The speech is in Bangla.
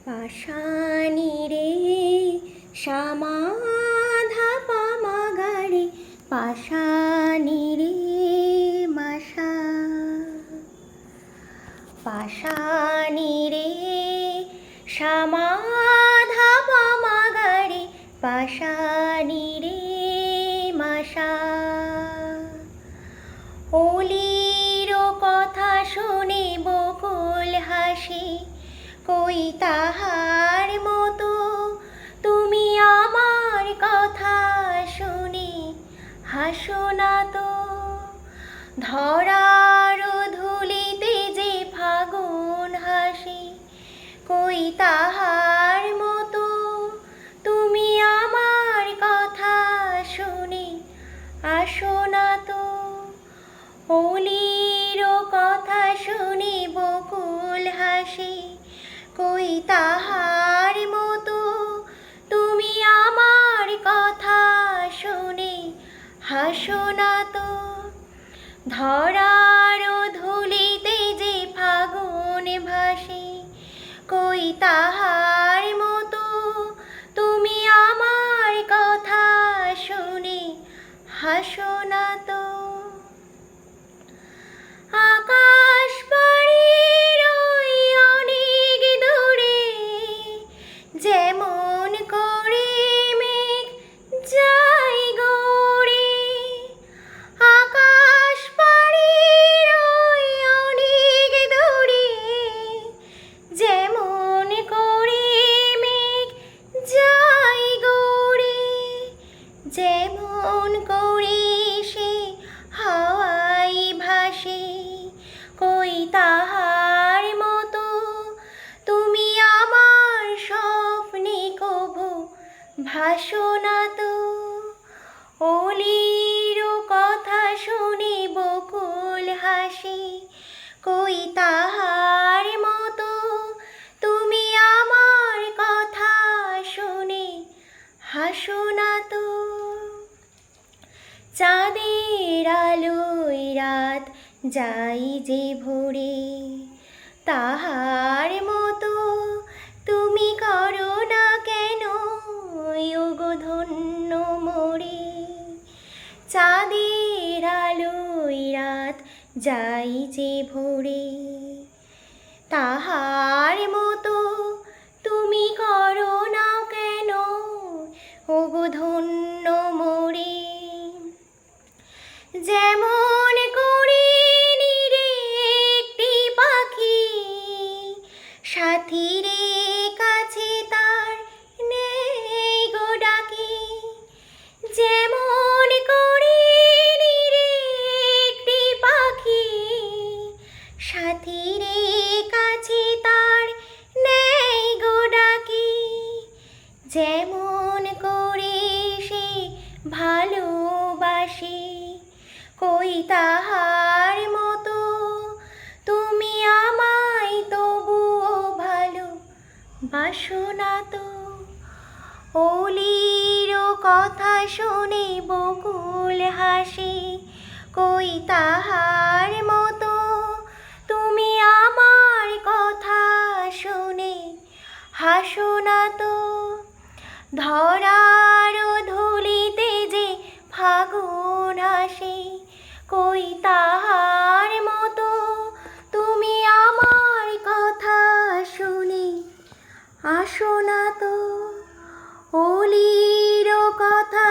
পাশানি রে সমাধা পামাগারে পাশানি রে মাশা পাশানি রে সমাধা পামাগারে পাশানি রে মাশা ওলির কথা শুনে বকুল হাসি কই তাহার মতো তুমি আমার কথা শুনে হাসো না তো ধরার ধুলিতে যে ফাগুন হাসি কই তাহার মতো তুমি আমার কথা শুনে আসো না তো ওলির কথা শুনে বকুল হাসি কই তাহার মতো তুমি আমার কথা শুনে হাসো না তো ধরার ধুলিতে যে ফাগুন ভাসে কই তাহার মতো তুমি আমার কথা শুনে হাসো না তো আকাশ পাড়ির ওই অনেক দূরে যেমন করে মেঘ যায় গড়ে আকাশ পাড়ির ওই অনেক দূরে যেমন করে মেঘ যায় গড়ে যেমন করে সে হাওয়ায় ভাসে কই তাহার মতো তুমি আমার স্বপ্নে কভু ভাসো না তো ওলির কথা শুনে বকুল হাসি কই তাহার মতো তুমি আমার কথা শুনে হাসো না তো চাঁদের আলোয় রাত যাই যে ভোরে তাহার মতো তুমি করো না কেন ওগো ধন্য মোরে চাঁদের আলোয় রাত যাই যে ভোরে তাহার মতো তুমি করো না কেন ওগো ধন্য মোরে যেমন করে নিরে একটি পাখি সাথীরে কাছে তার নেই গো ডাকি যেমন করে নিরে একটি পাখি সাথীরে কাছে তার নেই গো ডাকি যেমন করে সে ভালোবাসে কই তাহার মতো তুমি আমায় তবুও ভালো বাসো না তো ওলির কথা শুনে বকুল হাসি কই তাহার মতো তুমি আমার কথা শুনে হাসো না তো ধরার ধুলিতে যে ফাগুন হাসি কই তাহার মতো তুমি আমার কথা শুনে আসো না তো ওলির কথা